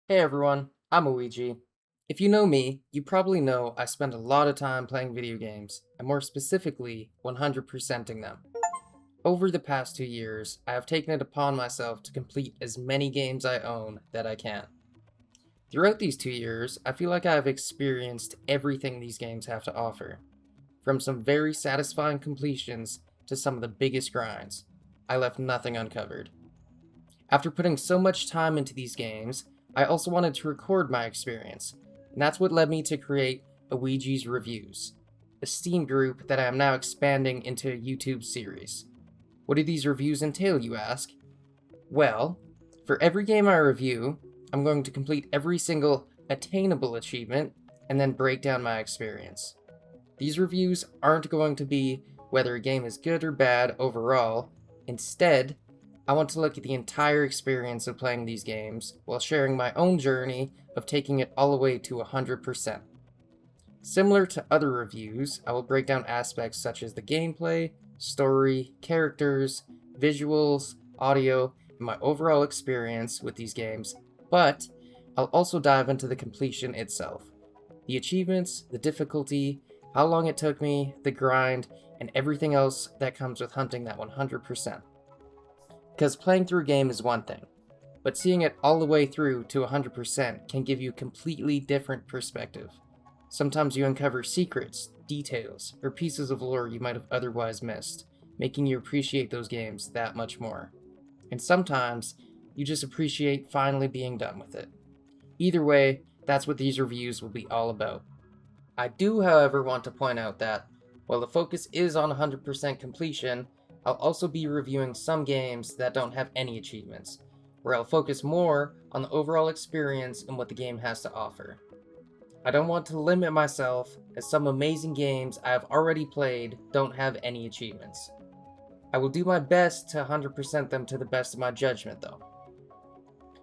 Hey everyone, I'm Awiji. If you know me, you probably know I spend a lot of time playing video games, and more specifically, 100%ing them. Over the past 2 years, I have taken it upon myself to complete as many games I own that I can. Throughout these 2 years, I feel like I have experienced everything these games have to offer. From some very satisfying completions to some of the biggest grinds, I left nothing uncovered. After putting so much time into these games, I also wanted to record my experience, and that's what led me to create Awiji's Reviews, a Steam group that I am now expanding into a YouTube series. What do these reviews entail, you ask? Well, for every game I review, I'm going to complete every single attainable achievement and then break down my experience. These reviews aren't going to be whether a game is good or bad overall. Instead, I want to look at the entire experience of playing these games while sharing my own journey of taking it all the way to 100%. Similar to other reviews, I will break down aspects such as the gameplay, story, characters, visuals, audio, and my overall experience with these games, but I'll also dive into the completion itself. The achievements, the difficulty, how long it took me, the grind, and everything else that comes with hunting that 100%. Because playing through a game is one thing, but seeing it all the way through to 100% can give you a completely different perspective. Sometimes you uncover secrets, details, or pieces of lore you might have otherwise missed, making you appreciate those games that much more. And sometimes you just appreciate finally being done with it. Either way, that's what these reviews will be all about. I do, however, want to point out that, while the focus is on 100% completion, I'll also be reviewing some games that don't have any achievements, where I'll focus more on the overall experience and what the game has to offer. I don't want to limit myself, as some amazing games I have already played don't have any achievements. I will do my best to 100% them to the best of my judgment, though.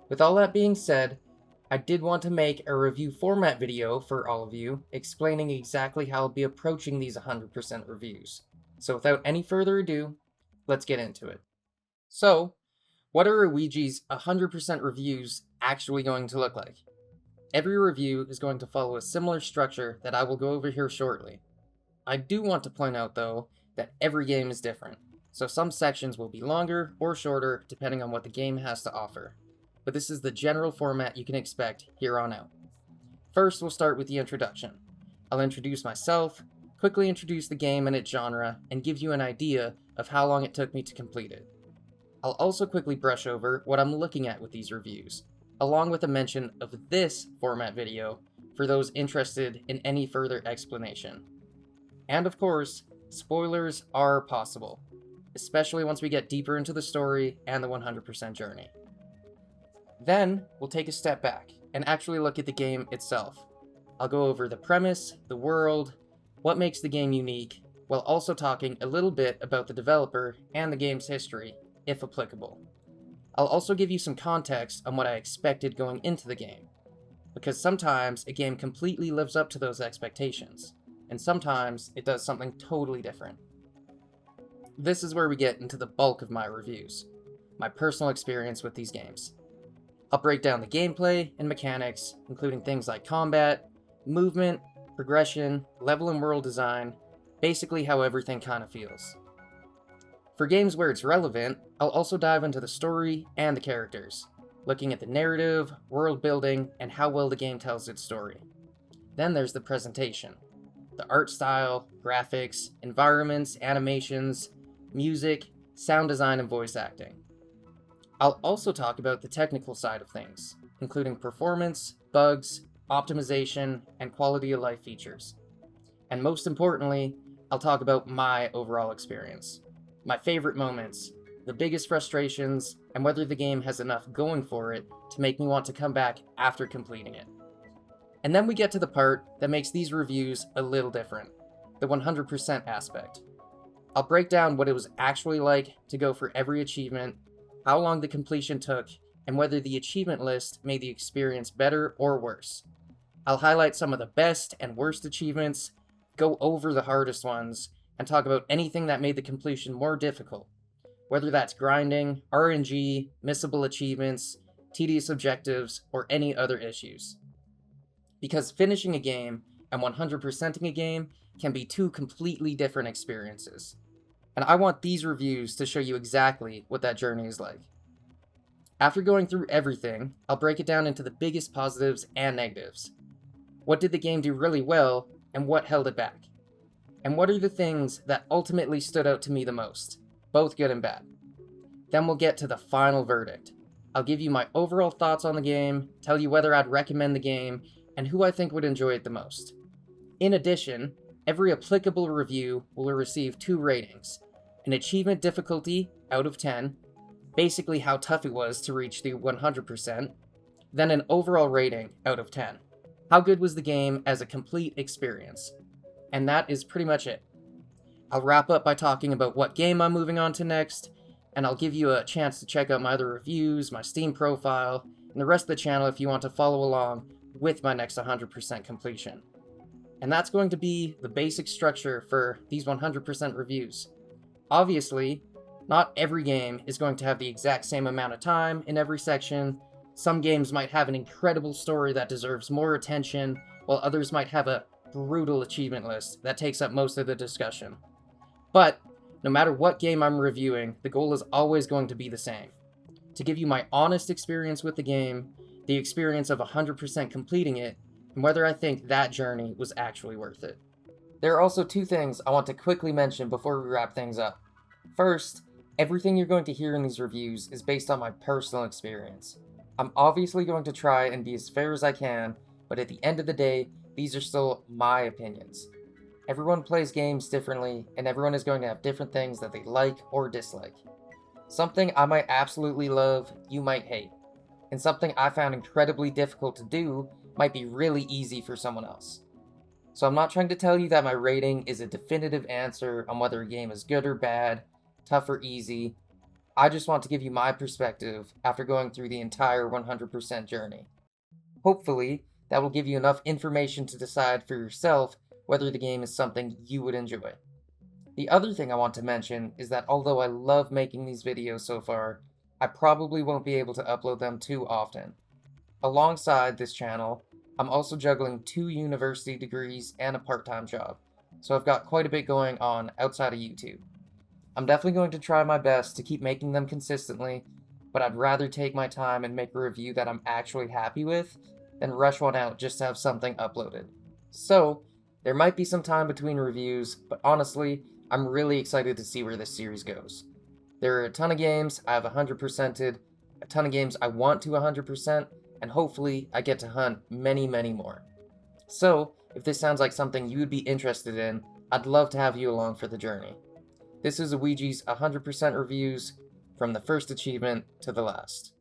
With all that being said, I did want to make a review format video for all of you, explaining exactly how I'll be approaching these 100% reviews. So without any further ado, let's get into it. So, what are Awiji's 100% reviews actually going to look like? Every review is going to follow a similar structure that I will go over here shortly. I do want to point out, though, that every game is different, so some sections will be longer or shorter depending on what the game has to offer. But this is the general format you can expect here on out. First, we'll start with the introduction. I'll introduce myself, quickly introduce the game and its genre, and give you an idea of how long it took me to complete it. I'll also quickly brush over what I'm looking at with these reviews, along with a mention of this format video for those interested in any further explanation. And of course, spoilers are possible, especially once we get deeper into the story and the 100% journey. Then, we'll take a step back and actually look at the game itself. I'll go over the premise, the world, what makes the game unique, while also talking a little bit about the developer and the game's history, if applicable. I'll also give you some context on what I expected going into the game, because sometimes a game completely lives up to those expectations, and sometimes it does something totally different. This is where we get into the bulk of my reviews, my personal experience with these games. I'll break down the gameplay and mechanics, including things like combat, movement, progression, level and world design, basically how everything kind of feels. For games where it's relevant, I'll also dive into the story and the characters, looking at the narrative, world building, and how well the game tells its story. Then there's the presentation, the art style, graphics, environments, animations, music, sound design, and voice acting. I'll also talk about the technical side of things, including performance, bugs, optimization, and quality of life features. And most importantly, I'll talk about my overall experience, my favorite moments, the biggest frustrations, and whether the game has enough going for it to make me want to come back after completing it. And then we get to the part that makes these reviews a little different, the 100% aspect. I'll break down what it was actually like to go for every achievement, how long the completion took, and whether the achievement list made the experience better or worse. I'll highlight some of the best and worst achievements, go over the hardest ones, and talk about anything that made the completion more difficult, whether that's grinding, RNG, missable achievements, tedious objectives, or any other issues. Because finishing a game and 100%ing a game can be two completely different experiences. And I want these reviews to show you exactly what that journey is like. After going through everything, I'll break it down into the biggest positives and negatives. What did the game do really well, and what held it back? And what are the things that ultimately stood out to me the most, both good and bad? Then we'll get to the final verdict. I'll give you my overall thoughts on the game, tell you whether I'd recommend the game, and who I think would enjoy it the most. In addition, every applicable review will receive 2 ratings: an achievement difficulty out of 10, basically how tough it was to reach the 100%, then an overall rating out of 10. How good was the game as a complete experience? And that is pretty much it. I'll wrap up by talking about what game I'm moving on to next, and I'll give you a chance to check out my other reviews, my Steam profile, and the rest of the channel if you want to follow along with my next 100% completion. And that's going to be the basic structure for these 100% reviews. Obviously, not every game is going to have the exact same amount of time in every section. Some games might have an incredible story that deserves more attention, while others might have a brutal achievement list that takes up most of the discussion. But no matter what game I'm reviewing, the goal is always going to be the same: to give you my honest experience with the game, the experience of 100% completing it, and whether I think that journey was actually worth it. There are also 2 things I want to quickly mention before we wrap things up. First, everything you're going to hear in these reviews is based on my personal experience. I'm obviously going to try and be as fair as I can, but at the end of the day, these are still my opinions. Everyone plays games differently, and everyone is going to have different things that they like or dislike. Something I might absolutely love, you might hate. And something I found incredibly difficult to do might be really easy for someone else. So I'm not trying to tell you that my rating is a definitive answer on whether a game is good or bad, tough or easy. I just want to give you my perspective after going through the entire 100% journey. Hopefully, that will give you enough information to decide for yourself whether the game is something you would enjoy. The other thing I want to mention is that although I love making these videos so far, I probably won't be able to upload them too often. Alongside this channel, I'm also juggling 2 university degrees and a part-time job, so I've got quite a bit going on outside of YouTube. I'm definitely going to try my best to keep making them consistently, but I'd rather take my time and make a review that I'm actually happy with than rush one out just to have something uploaded. So, there might be some time between reviews, but honestly, I'm really excited to see where this series goes. There are a ton of games I have 100%ed, a ton of games I want to 100%, and hopefully I get to hunt many, many more. So, if this sounds like something you would be interested in, I'd love to have you along for the journey. This is Awiji's 100% reviews, from the first achievement to the last.